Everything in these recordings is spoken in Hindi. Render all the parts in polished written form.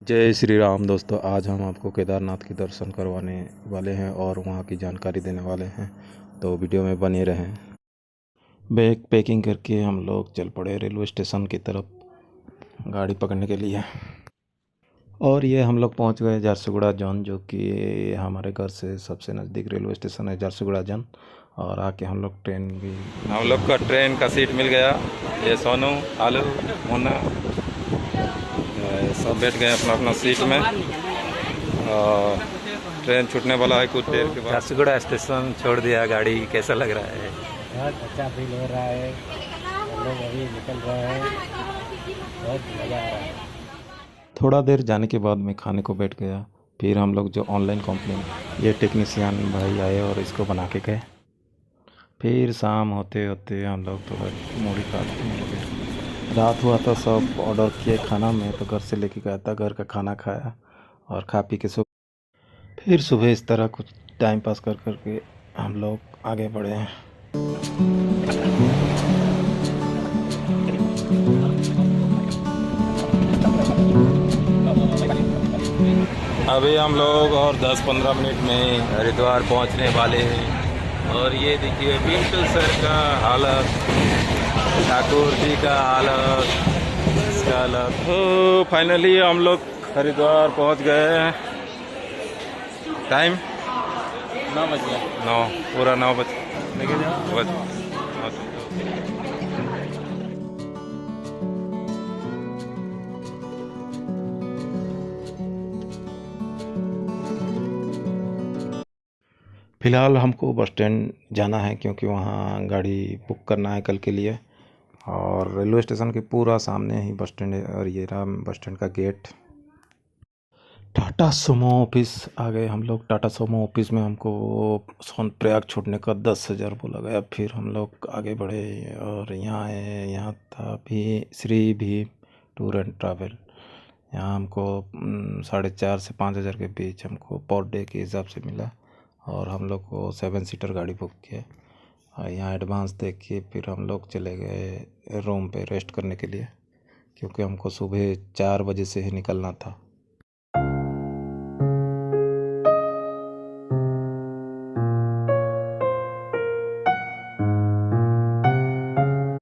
जय श्री राम दोस्तों। आज हम आपको केदारनाथ के दर्शन करवाने वाले हैं और वहाँ की जानकारी देने वाले हैं, तो वीडियो में बने रहें। बैग पैकिंग करके हम लोग चल पड़े रेलवे स्टेशन की तरफ गाड़ी पकड़ने के लिए। और ये हम लोग पहुँच गए झारसुगुड़ा जोन, जो कि हमारे घर से सबसे नज़दीक रेलवे स्टेशन है झारसुगुड़ा जोन। और आके हम लोग हम लोग का ट्रेन का सीट मिल गया। ये सोनू, आलू, मुन्ना सब बैठ गए अपना अपना सीट में। और ट्रेन छूटने वाला है कुछ देर के बाद। झारसुगुड़ा स्टेशन छोड़ दिया गाड़ी। कैसा लग रहा है? बहुत अच्छा फील हो रहा है। हम लोग अभी निकल रहे हैं, बहुत मज़ा आ रहा है। थोड़ा देर जाने के बाद मैं खाने को बैठ गया। फिर हम लोग जो ऑनलाइन कंप्लेन, ये टेक्नीशियन भाई आए और इसको बना के गए। फिर शाम होते होते हम लोग तो मूड़ी काटते हैं। रात हुआ तो सब ऑर्डर किए खाना। में तो घर से लेके गया था, घर का खाना खाया और खा पी के फिर सुबह इस तरह कुछ टाइम पास कर करके हम लोग आगे बढ़े हैं। अभी हम लोग और 10-15 मिनट में हरिद्वार पहुंचने वाले हैं। और ये देखिए पिंटू सर का हालत, ठाकुर जी का हालत, इसका हालत। तो फाइनली हम लोग हरिद्वार पहुंच गए हैं। टाइम 9 बज गया। 9, पूरा 9 बज। फ़िलहाल हमको बस स्टैंड जाना है, क्योंकि वहाँ गाड़ी बुक करना है कल के लिए। और रेलवे स्टेशन के पूरा सामने ही बस स्टैंड है। और ये रहा बस स्टैंड का गेट। टाटा सोमो ऑफिस आ गए हम लोग। टाटा सोमो ऑफिस में हमको सोनप्रयाग छोड़ने का 10,000 बोला गया। फिर हम लोग आगे बढ़े और यहाँ आए। यहाँ था भी Shri Bhim tour and travel. यहाँ हमको 4,500 से 5,000 के बीच हमको पर डे के हिसाब से मिला। और हम लोग को 7 सीटर गाड़ी बुक किया। और यहाँ एडवांस दे के फिर हम लोग चले गए रूम पे रेस्ट करने के लिए, क्योंकि हमको सुबह 4 बजे से ही निकलना था।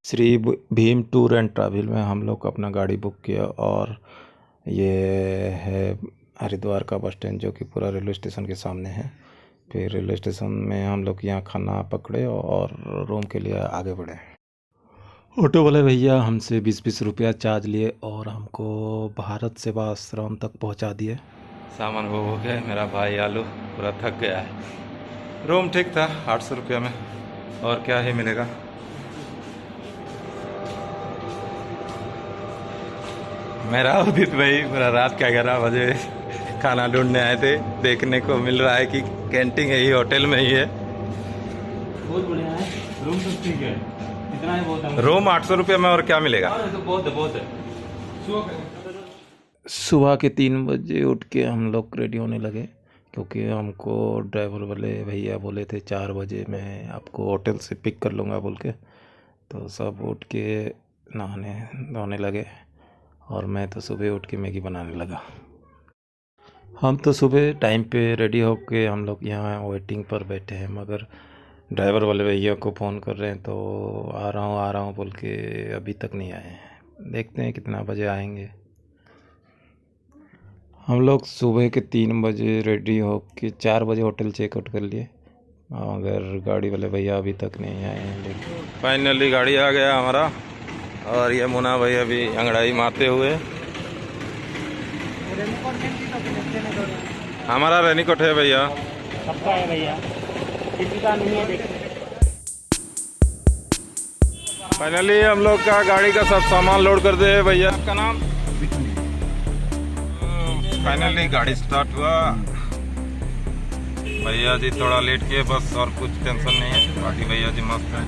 Shri Bhim tour and travel में हम लोग अपना गाड़ी बुक किया। और ये है हरिद्वार का बस स्टैंड, जो कि पूरा रेलवे स्टेशन के सामने है। फिर रेलवे स्टेशन में हम लोग यहाँ खाना पकड़े और रूम के लिए आगे बढ़े। ऑटो वाले भैया हमसे 20-20 रुपया चार्ज लिए और हमको भारत सेवा आश्रम तक पहुँचा दिए। सामान वो हो गया। मेरा भाई आलू पूरा थक गया है। रूम ठीक था 800 रुपया में, और क्या ही मिलेगा। मेरा उदित भाई पूरा रात का 11 बजे खाना ढूंढने आए थे। देखने को मिल रहा है कि कैंटीन यही होटल में ही है। बहुत बढ़िया है। रूम तो ठीक है, इतना ही बहुत है। रूम 800 रुपये में, और क्या मिलेगा। तो बहुत है। सुबह के 3 बजे उठ के हम लोग रेडी होने लगे, क्योंकि हमको ड्राइवर वाले भैया बोले थे 4 बजे मैं आपको होटल से पिक कर लूँगा बोल के। तो सब उठ के नहाने धोने लगे और मैं तो सुबह उठ के मैगी बनाने लगा। हम तो सुबह टाइम पे रेडी होके हम लोग यहाँ वेटिंग पर बैठे हैं, मगर ड्राइवर वाले भैया को फ़ोन कर रहे हैं तो आ रहा हूँ बोल के अभी तक नहीं आए हैं। देखते हैं कितना बजे आएंगे। हम लोग सुबह के 3 बजे रेडी होके 4 बजे होटल चेकआउट कर लिए, मगर गाड़ी वाले भैया अभी तक नहीं आए हैं। लेकिन फाइनली गाड़ी आ गया हमारा। और ये मुन्ना भाई अभी अंगड़ाई मारते हुए। हमारा रेनीकोट है भैया। सबका है भैया, किसी का नहीं है। देखिए फाइनली हम लोग का गाड़ी का सब सामान लोड कर दे भैया। आपका नाम? फाइनली गाड़ी स्टार्ट हुआ। भैया जी थोड़ा लेट किए बस, और कुछ टेंशन नहीं है। बाकी भैया जी मस्त है।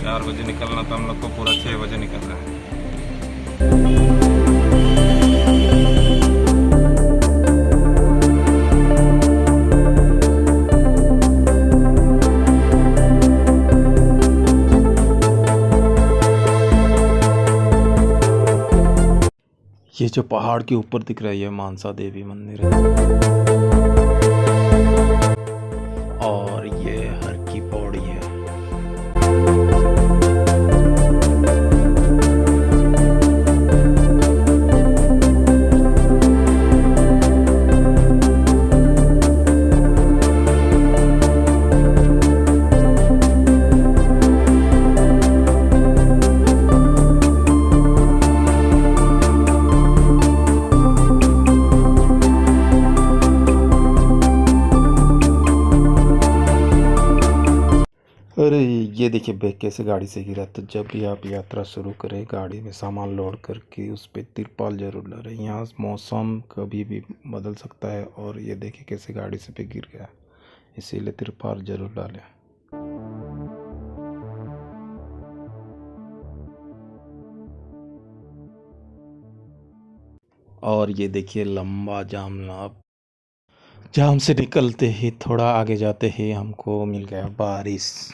4 बजे निकलना था हम लोग को, पूरा 6 बजे निकल रहा है। ये जो पहाड़ के ऊपर दिख रहा है ये मानसा देवी मंदिर है और ये हर की पौड़ी है। अरे ये देखिए बैग कैसे गाड़ी से गिरा। तो जब भी आप यात्रा शुरू करें गाड़ी में सामान लोड करके उस पर तिरपाल जरूर डालें। यहाँ मौसम कभी भी बदल सकता है और ये देखिए कैसे गाड़ी से पे गिर गया, इसीलिए तिरपाल जरूर डालें। और ये देखिए लंबा जाम से निकलते ही थोड़ा आगे जाते ही हमको मिल गया बारिश।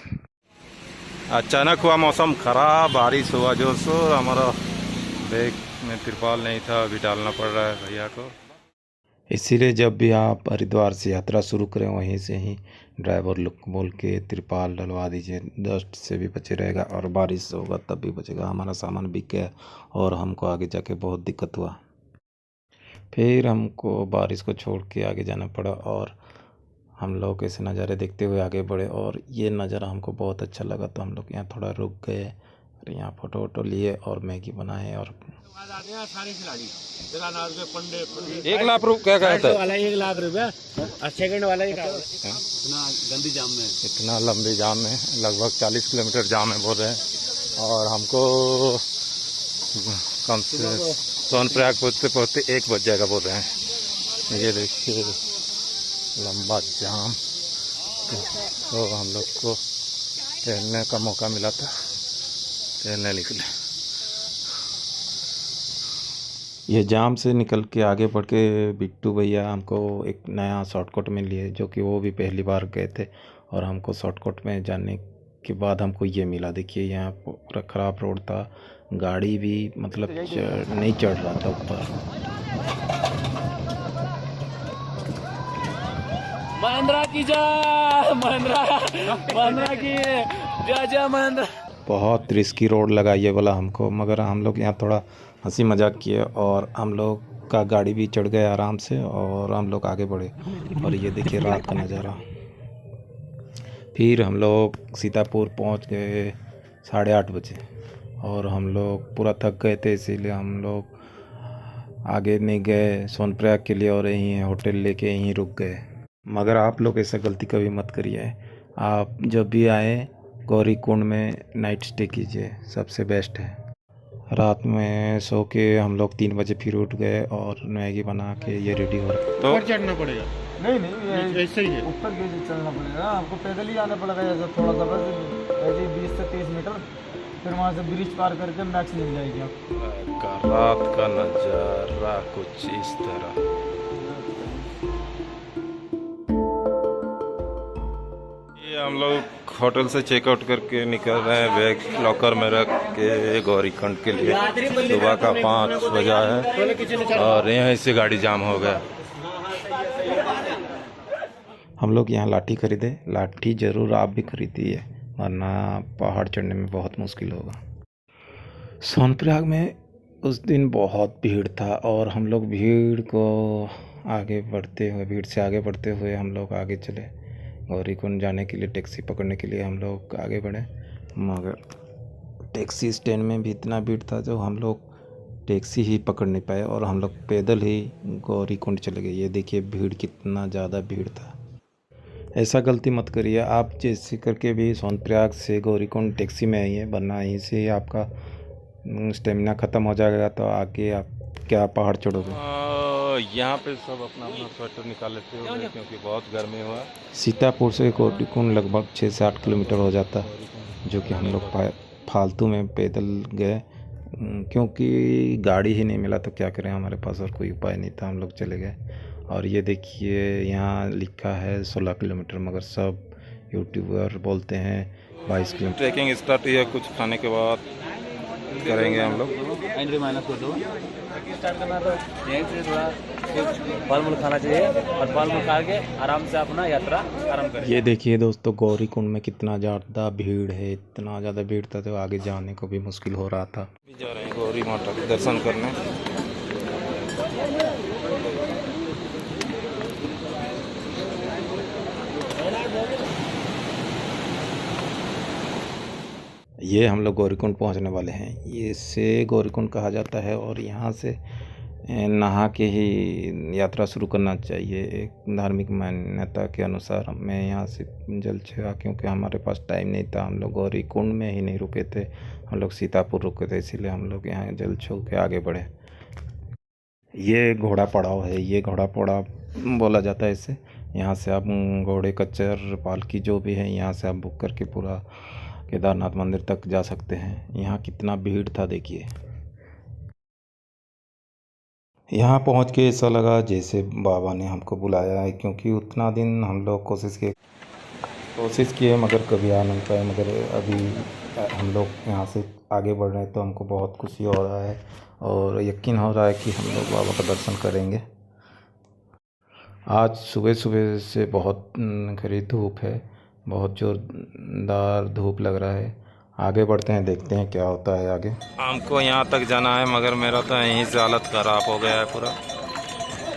अचानक हुआ मौसम खराब, बारिश हुआ जोर शोर। हमारा बैग में तिरपाल नहीं था, अभी डालना पड़ रहा है भैया को। इसीलिए जब भी आप हरिद्वार से यात्रा शुरू करें वहीं से ही ड्राइवर लोग को बोल के तिरपाल डलवा दीजिए। डस्ट से भी बचे रहेगा और बारिश होगा तब भी बचेगा। हमारा सामान बिक गया और हमको आगे जाके बहुत दिक्कत हुआ। फिर हमको बारिश को छोड़ के आगे जाना पड़ा और हम लोग ऐसे नज़ारे देखते हुए आगे बढ़े और ये नज़ारा हमको बहुत अच्छा लगा। तो हम लोग यहाँ थोड़ा रुक गए और यहाँ फ़ोटो वोटो लिए और मैगी बनाए। और 1 लाख रुपये क्या कहता है? 1 लाख रुपया और सेकंड वाला ही इतना लंबी जाम में लगभग 40 किलोमीटर जाम है बोल रहे हैं। और हमको कम से सोनप्रयाग पहुँचते पहुँचते 1 बज जाएगा बोल रहे हैं। ये देखिए लंबा जाम। तो हम लोग को टहलने का मौका मिला था, टहलने निकले। ये जाम से निकल के आगे बढ़ के बिट्टू भैया हमको एक नया शॉर्टकट में लिए, जो कि वो भी पहली बार गए थे। और हमको शॉर्टकट में जाने के बाद हमको ये मिला। देखिए यहाँ पूरा ख़राब रोड था, गाड़ी भी मतलब नहीं चढ़ रहा था ऊपर। महिंद्रा की जय, महिंद्रा की जय महिंद्रा। बहुत रिस्की रोड लगा ये वाला हमको, मगर हम लोग यहाँ थोड़ा हंसी मजाक किए और हम लोग का गाड़ी भी चढ़ गए आराम से और हम लोग आगे बढ़े। और ये देखिए रात का नज़ारा। फिर हम लोग सीतापुर पहुँच गए 8:30 बजे और हम लोग पूरा थक गए थे, इसीलिए हम लोग आगे नहीं गए सोनप्रयाग के लिए और यहीं होटल लेके यहीं रुक गए। मगर आप लोग ऐसा गलती कभी मत करिए। आप जब भी आए गौरीकुंड में नाइट स्टे कीजिए, सबसे बेस्ट है। रात में सो के हम लोग 3 बजे फिर उठ गए और मैगी बना के ये रेडी हो रहा। तो ऊपर चढ़ना पड़ेगा? नहीं ऐसे ही है, ऊपर कैसे चलना पड़ेगा? आपको पैदल ही आना पड़ेगा। जैसे थोड़ा सा बस ऐसे 20 से 30 मीटर, फिर वहाँ से ब्रिज पार करके मैक्स मिल जाएगी आपको। रात का नज़ारा कुछ इस तरह। हम लोग होटल से चेकआउट करके निकल रहे हैं बैग लॉकर में रख के गौरीकुंड के लिए। सुबह का 5 बजा है और यहाँ से गाड़ी जाम हो गया। हम लोग यहाँ लाठी खरीदे। लाठी ज़रूर आप भी खरीदिए, वरना पहाड़ चढ़ने में बहुत मुश्किल होगा। सोनप्रयाग में उस दिन बहुत भीड़ था और हम लोग भीड़ से आगे बढ़ते हुए हम लोग आगे चले। गौरीकुंड जाने के लिए टैक्सी पकड़ने के लिए हम लोग आगे बढ़े, मगर टैक्सी स्टैंड में भी इतना भीड़ था जो हम लोग टैक्सी ही पकड़ नहीं पाए और हम लोग पैदल ही गौरीकुंड चले गए। ये देखिए भीड़, कितना ज़्यादा भीड़ था। ऐसा गलती मत करिए। आप जैसे करके भी सोनप्रयाग से गौरीकुंड टैक्सी में आइए, वरना यहीं से ही आपका स्टेमिना ख़त्म हो जाएगा तो आगे आप क्या पहाड़ चढ़ोगे। यहाँ पे सब अपना स्वेटर निकाल लेते होंगे क्योंकि बहुत गर्मी हुआ। सीतापुर से गौरीकुंड लगभग 6 से 8 किलोमीटर हो जाता है, जो कि हम लोग फालतू में पैदल गए क्योंकि गाड़ी ही नहीं मिला। तो क्या करें, हमारे पास और कोई उपाय नहीं था, हम लोग चले गए। और ये देखिए यहाँ लिखा है 16 किलोमीटर, मगर सब यूट्यूबर बोलते हैं 22 किलोमीटर। ट्रैकिंग स्टार्ट हुआ कुछ खाने के बाद करेंगे हम लोग। एंट्री माइनस कर दो। स्टार्ट करना तो यहीं से थोड़ा फल मूल खाना चाहिए और फल मूल खा के आराम से अपना यात्रा आरंभ करें। ये देखिए दोस्तों, गौरी कुंड में कितना ज़्यादा भीड़ है। इतना ज़्यादा भीड़ था तो आगे जाने को भी मुश्किल हो रहा था। अभी जा रहे हैं गौरी माता के दर्शन करने। ये हम लोग गौरीकुंड पहुंचने वाले हैं। ये से गौरीकुंड कहा जाता है और यहाँ से नहा के ही यात्रा शुरू करना चाहिए। एक धार्मिक मान्यता के अनुसार मैं यहाँ से जल चढ़ा, क्योंकि हमारे पास टाइम नहीं था। हम लोग गौरीकुंड में ही नहीं रुके थे, हम लोग सीतापुर रुके थे, इसीलिए हम लोग यहाँ जल छू के आगे बढ़े। ये घोड़ा पड़ाव है, ये घोड़ा पड़ाव बोला जाता है इसे। यहाँ से आप घोड़े कच्चर पालकी जो भी है, यहाँ से आप बुक करके पूरा केदारनाथ मंदिर तक जा सकते हैं। यहाँ कितना भीड़ था देखिए। यहाँ पहुँच के ऐसा लगा जैसे बाबा ने हमको बुलाया है, क्योंकि उतना दिन हम लोग कोशिश किए मगर कभी आ नहीं पाए। मगर अभी हम लोग यहाँ से आगे बढ़ रहे हैं तो हमको बहुत खुशी हो रहा है और यकीन हो रहा है कि हम लोग बाबा का दर्शन करेंगे। आज सुबह सुबह से बहुत खरी धूप है, बहुत जोरदार धूप लग रहा है। आगे बढ़ते हैं, देखते हैं क्या होता है आगे। हमको यहाँ तक जाना है मगर मेरा तो यहीं से हालत ख़राब हो गया है पूरा।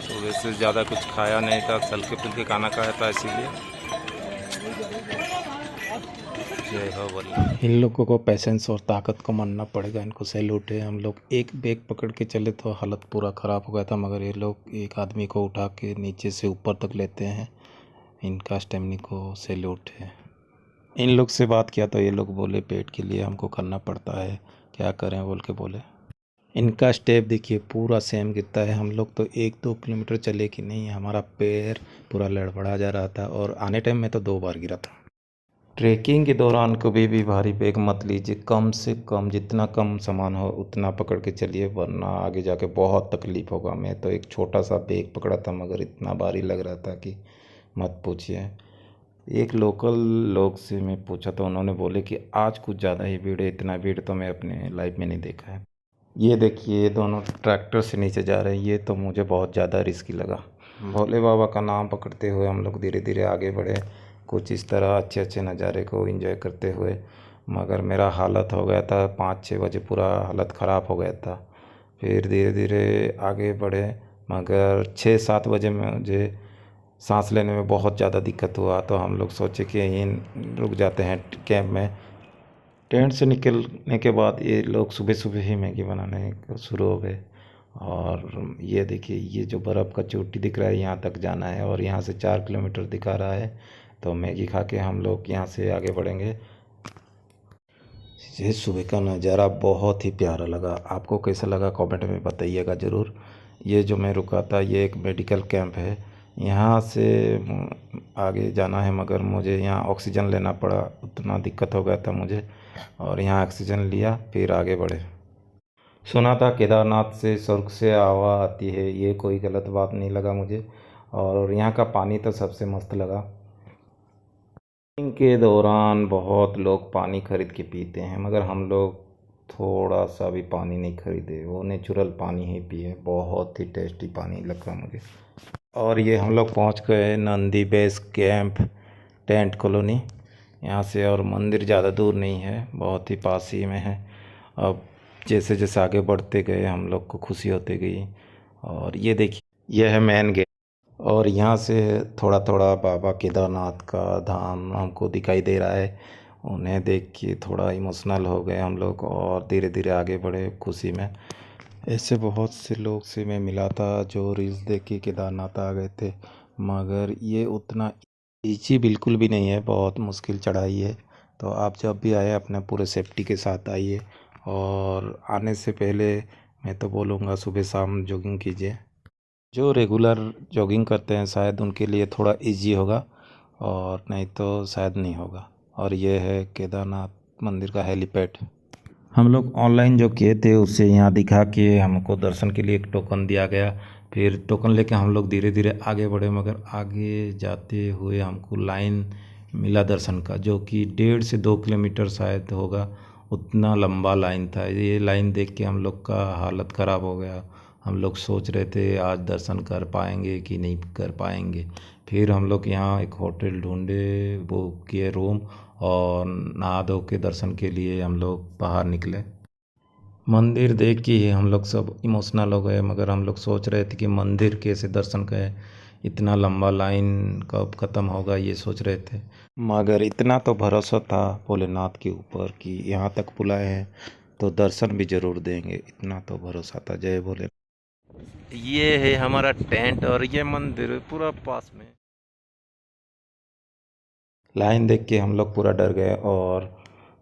सुबह से ज़्यादा कुछ खाया नहीं था, हल्के फुल्के खाना खाया था, इसीलिए। जय हो बोला। इन लोगों को पैसेंस और ताकत को मानना पड़ेगा, इनको सैल्यूट है। हम लोग एक बैग पकड़ के चले तो हालत पूरा ख़राब हो गया था, मगर ये लोग एक आदमी को उठा के नीचे से ऊपर तक लेते हैं। इनका स्टेमिना को सैल्यूट है। इन लोग से बात किया तो ये लोग बोले पेट के लिए हमको करना पड़ता है, क्या करें बोल के बोले। इनका स्टेप देखिए पूरा सेम गिरता है। हम लोग तो 1-2 किलोमीटर चले कि नहीं, हमारा पैर पूरा लड़बड़ा जा रहा था और आने टाइम में तो 2 बार गिरा था। ट्रैकिंग के दौरान कभी भी भारी बैग मत लीजिए। कम से कम जितना कम सामान हो उतना पकड़ के चलिए, वरना आगे जाके बहुत तकलीफ़ होगा। मैं तो एक छोटा सा बैग पकड़ा था मगर इतना भारी लग रहा था कि मत पूछिए। एक लोकल लोग से मैं पूछा तो उन्होंने बोले कि आज कुछ ज़्यादा ही भीड़ है, इतना भीड़ तो मैं अपने लाइफ में नहीं देखा है। ये देखिए, ये दोनों ट्रैक्टर से नीचे जा रहे हैं, ये तो मुझे बहुत ज़्यादा रिस्की लगा। भोले बाबा का नाम पकड़ते हुए हम लोग धीरे धीरे आगे बढ़े, कुछ इस तरह अच्छे अच्छे नज़ारे को एंजॉय करते हुए। मगर मेरा हालत हो गया था 5-6 बजे, पूरा हालत ख़राब हो गया था। फिर धीरे धीरे आगे बढ़े, मगर 6-7 बजे मुझे सांस लेने में बहुत ज़्यादा दिक्कत हुआ, तो हम लोग सोचे कि यहीं रुक जाते हैं कैंप में। टेंट से निकलने के बाद ये लोग सुबह सुबह ही मैगी बनाने शुरू हो गए। और ये देखिए, ये जो बर्फ़ का चोटी दिख रहा है, यहाँ तक जाना है और यहाँ से 4 किलोमीटर दिखा रहा है। तो मैगी खा के हम लोग यहाँ से आगे बढ़ेंगे। ये सुबह का नज़ारा बहुत ही प्यारा लगा। आपको कैसा लगा कमेंट में बताइएगा ज़रूर। ये जो मैं रुका था, ये एक मेडिकल कैंप है। यहाँ से आगे जाना है मगर मुझे यहाँ ऑक्सीजन लेना पड़ा, उतना दिक्कत हो गया था मुझे, और यहाँ ऑक्सीजन लिया फिर आगे बढ़े। सुना था केदारनाथ से स्वर्ग से हवा आती है, ये कोई गलत बात नहीं लगा मुझे। और यहाँ का पानी तो सबसे मस्त लगा। के दौरान बहुत लोग पानी खरीद के पीते हैं, मगर हम लोग थोड़ा सा भी पानी नहीं खरीदे, वो नेचुरल पानी ही पिए। बहुत ही टेस्टी पानी लगा मुझे। और ये हम लोग पहुंच गए Nandi base camp tent colony. यहाँ से और मंदिर ज़्यादा दूर नहीं है, बहुत ही पास ही में है। अब जैसे जैसे आगे बढ़ते गए हम लोग को खुशी होती गई। और ये देखिए, यह है मेन गेट, और यहाँ से थोड़ा थोड़ा बाबा केदारनाथ का धाम हमको दिखाई दे रहा है। उन्हें देख के थोड़ा इमोशनल हो गए हम लोग और धीरे धीरे आगे बढ़े खुशी में। ऐसे बहुत से लोग से मैं मिला था जो रील्स देख के केदारनाथ आ गए थे, मगर ये उतना ईजी बिल्कुल भी नहीं है, बहुत मुश्किल चढ़ाई है। तो आप जब भी आए अपने पूरे सेफ्टी के साथ आइए, और आने से पहले मैं तो बोलूँगा सुबह शाम जॉगिंग कीजिए। जो रेगुलर जॉगिंग करते हैं शायद उनके लिए थोड़ा इजी होगा, और नहीं तो शायद नहीं होगा। और ये है केदारनाथ मंदिर का हेलीपैड। हम लोग ऑनलाइन जो किए थे उससे यहाँ दिखा के हमको दर्शन के लिए एक टोकन दिया गया। फिर टोकन लेके हम लोग धीरे धीरे आगे बढ़े, मगर आगे जाते हुए हमको लाइन मिला दर्शन का, जो कि 1.5 से 2 किलोमीटर शायद होगा। उतना लंबा लाइन था। ये लाइन देख के हम लोग का हालत ख़राब हो गया। हम लोग सोच रहे थे आज दर्शन कर पाएंगे कि नहीं कर पाएंगे। फिर हम लोग यहाँ एक होटल ढूंढे, बुक किए रूम, और नहा धो के दर्शन के लिए हम लोग बाहर निकले। मंदिर देख के ही हम लोग सब इमोशनल हो गए, मगर हम लोग सोच रहे थे कि मंदिर कैसे दर्शन करें, इतना लंबा लाइन कब ख़त्म होगा ये सोच रहे थे। मगर इतना तो भरोसा था भोलेनाथ के ऊपर कि यहाँ तक बुलाए हैं तो दर्शन भी ज़रूर देंगे, इतना तो भरोसा था। जय भोले। ये है हमारा टेंट और ये मंदिर पूरा पास में। लाइन देख के हम लोग पूरा डर गए और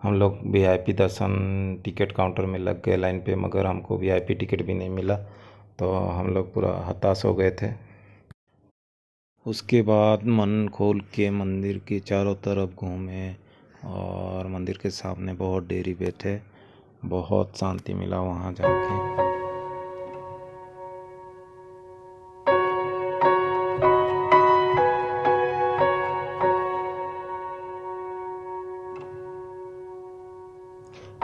हम लोग वीआईपी दर्शन टिकट काउंटर में लग गए लाइन पे, मगर हमको वीआईपी टिकट भी नहीं मिला, तो हम लोग पूरा हताश हो गए थे। उसके बाद मन खोल के मंदिर के चारों तरफ घूमे और मंदिर के सामने बहुत देरी बैठे, बहुत शांति मिला वहाँ जाके।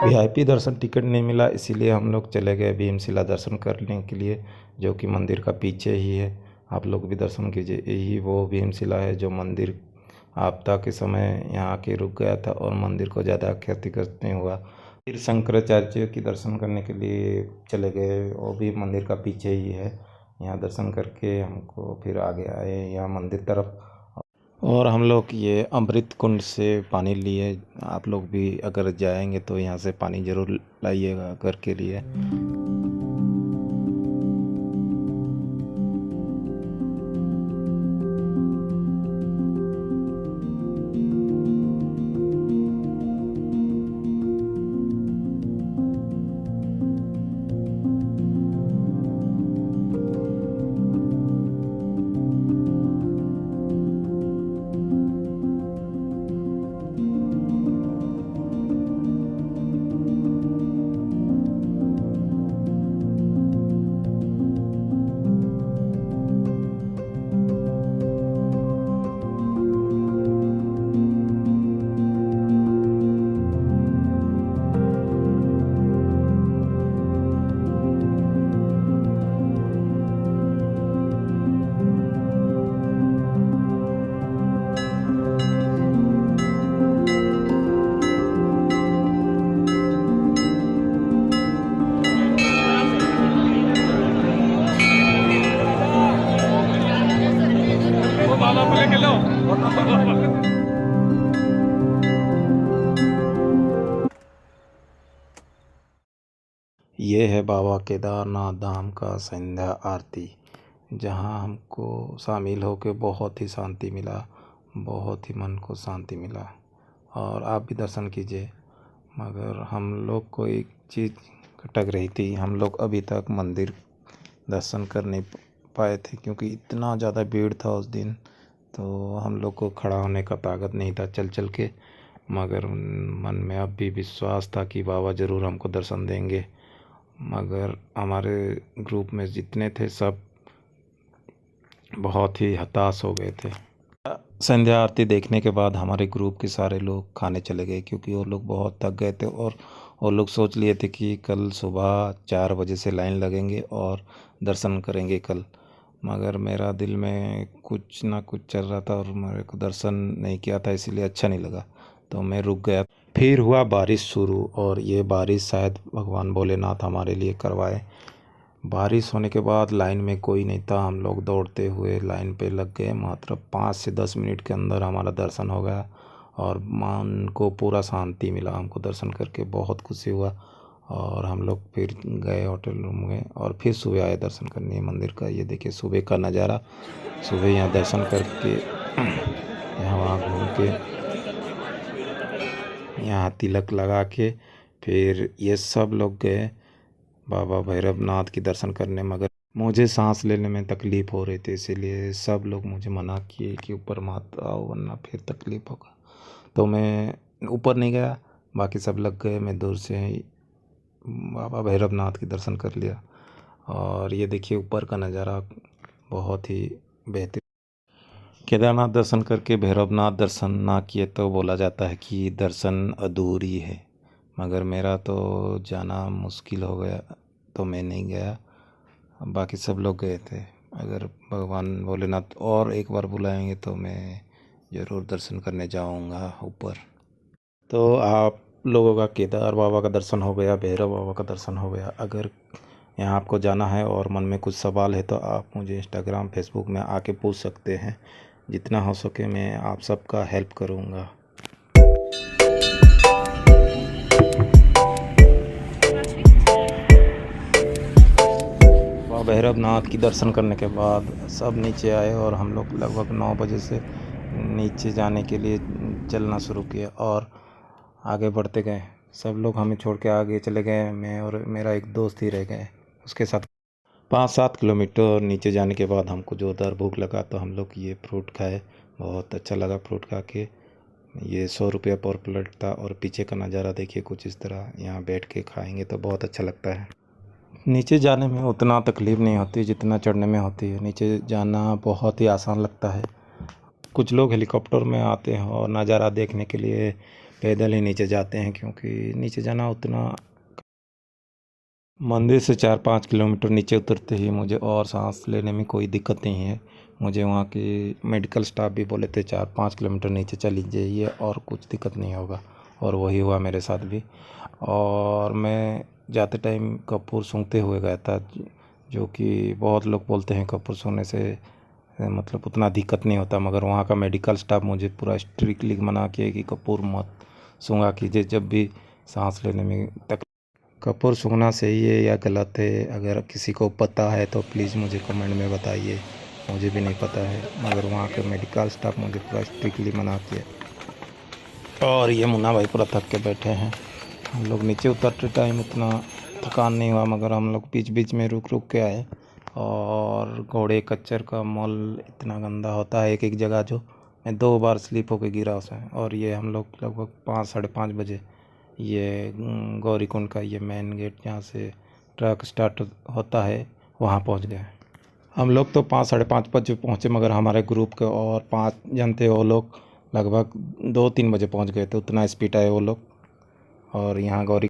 वीआईपी दर्शन टिकट नहीं मिला, इसीलिए हम लोग चले गए भीमशिला दर्शन करने के लिए, जो कि मंदिर का पीछे ही है। आप लोग भी दर्शन कीजिए। यही वो भीमशिला है जो मंदिर आपदा के समय यहाँ आके रुक गया था और मंदिर को ज़्यादा क्षतिग्रस्त नहीं हुआ। फिर शंकराचार्य की दर्शन करने के लिए चले गए, वो भी मंदिर का पीछे ही है। यहाँ दर्शन करके हमको फिर आगे आए यहाँ मंदिर तरफ, और हम लोग ये अमृत कुंड से पानी लिए। आप लोग भी अगर जाएंगे तो यहाँ से पानी ज़रूर लाइएगा घर के लिए। ये है बाबा केदारनाथ धाम का संध्या आरती, जहाँ हमको शामिल होकर बहुत ही शांति मिला, बहुत ही मन को शांति मिला। और आप भी दर्शन कीजिए। मगर हम लोग को एक चीज़ खटक रही थी, हम लोग अभी तक मंदिर दर्शन कर नहीं पाए थे, क्योंकि इतना ज़्यादा भीड़ था उस दिन, तो हम लोग को खड़ा होने का ताकत नहीं था चल चल के। मगर मन में अब भी विश्वास था कि बाबा ज़रूर हमको दर्शन देंगे। मगर हमारे ग्रुप में जितने थे सब बहुत ही हताश हो गए थे। संध्या आरती देखने के बाद हमारे ग्रुप के सारे लोग खाने चले गए, क्योंकि वो लोग बहुत थक गए थे और वो लोग सोच लिए थे कि कल सुबह 4 बजे से लाइन लगेंगे और दर्शन करेंगे कल। मगर मेरा दिल में कुछ ना कुछ चल रहा था और मेरे को दर्शन नहीं किया था, इसीलिए अच्छा नहीं लगा, तो मैं रुक गया। फिर हुआ बारिश शुरू, और ये बारिश शायद भगवान भोलेनाथ हमारे लिए करवाए। बारिश होने के बाद लाइन में कोई नहीं था, हम लोग दौड़ते हुए लाइन पे लग गए। मात्र 5 से 10 मिनट के अंदर हमारा दर्शन हो गया और मन को पूरा शांति मिला। हमको दर्शन करके बहुत खुशी हुआ और हम लोग फिर गए होटल रूम में और फिर सुबह आए दर्शन करने मंदिर का। ये देखिए सुबह का नज़ारा। सुबह यहाँ दर्शन करके यहाँ वहाँ घूम के यहाँ तिलक लगा के फिर ये सब लोग गए बाबा भैरवनाथ की दर्शन करने। मगर मुझे सांस लेने में तकलीफ़ हो रही थी, इसीलिए सब लोग मुझे मना किए कि ऊपर मत आओ वरना फिर तकलीफ़ होगा, तो मैं ऊपर नहीं गया। बाकी सब लग गए, मैं दूर से ही बाबा भैरवनाथ की दर्शन कर लिया। और ये देखिए ऊपर का नज़ारा बहुत ही बेहतरीन। केदारनाथ दर्शन करके भैरवनाथ दर्शन ना किए तो बोला जाता है कि दर्शन अधूरी है। मगर मेरा तो जाना मुश्किल हो गया तो मैं नहीं गया, बाकी सब लोग गए थे। अगर भगवान भोलेनाथ और एक बार बुलाएंगे तो मैं ज़रूर दर्शन करने जाऊंगा ऊपर। तो आप लोगों का केदार बाबा का दर्शन हो गया, भैरव बाबा का दर्शन हो गया। अगर यहाँ आपको जाना है और मन में कुछ सवाल है तो आप मुझे इंस्टाग्राम फेसबुक में आके पूछ सकते हैं। जितना हो सके मैं आप सबका हेल्प करूँगा। बाबा भैरवनाथ की दर्शन करने के बाद सब नीचे आए और हम लोग लगभग 9 बजे से नीचे जाने के लिए चलना शुरू किया और आगे बढ़ते गए। सब लोग हमें छोड़ के आगे चले गए, मैं और मेरा एक दोस्त ही रह गए। उसके साथ 5-7 किलोमीटर नीचे जाने के बाद हमको जोरदार भूख लगा तो हम लोग ये फ्रूट खाए। बहुत अच्छा लगा फ्रूट खा के। ये 100 रुपया पर प्लेट था और पीछे का नज़ारा देखिए कुछ इस तरह। यहाँ बैठ के खाएंगे तो बहुत अच्छा लगता है। नीचे जाने में उतना तकलीफ़ नहीं होती जितना चढ़ने में होती है। नीचे जाना बहुत ही आसान लगता है। कुछ लोग हेलीकॉप्टर में आते हैं और नज़ारा देखने के लिए पैदल ही नीचे जाते हैं, क्योंकि नीचे जाना उतना। मंदिर से 4-5 किलोमीटर नीचे उतरते ही मुझे और सांस लेने में कोई दिक्कत नहीं है। मुझे वहाँ के मेडिकल स्टाफ भी बोले थे 4-5 किलोमीटर नीचे चली जाइए और कुछ दिक्कत नहीं होगा, और वही हुआ मेरे साथ भी। और मैं जाते टाइम कपूर सूंघते हुए गया था, जो कि बहुत लोग बोलते हैं कपूर सूंघने से मतलब उतना दिक्कत नहीं होता, मगर वहाँ का मेडिकल स्टाफ मुझे पूरा स्ट्रिक्टली मना किया कि कपूर मत सूंघा कीजिए जब भी सांस लेने में तकलीफ। कपूर सूंघना सही है या गलत है, अगर किसी को पता है तो प्लीज़ मुझे कमेंट में बताइए। मुझे भी नहीं पता है, मगर वहाँ के मेडिकल स्टाफ मुझे पूरा स्ट्रिक्टली मना किया। और ये मुन्ना भाई पूरा थक के बैठे हैं। हम लोग नीचे उतरते टाइम उतना थकान नहीं हुआ, मगर हम लोग बीच बीच में रुक रुक के आए। और घोड़े कच्चर का मॉल इतना गंदा होता है एक एक जगह, जो मैं 2 बार स्लिप होके गिरा उसमें। और ये हम लोग लगभग 5-5:30 बजे ये गौरीकुंड का ये मेन गेट जहाँ से ट्रक स्टार्ट होता है वहाँ पहुँच गए। हम लोग तो 5-5:30 बजे पहुँचे, मगर हमारे ग्रुप के और 5 जन थे, वो लोग लगभग 2-3 बजे पहुँच गए थे। उतना स्पीड आए वो लोग। और यहाँ गौरी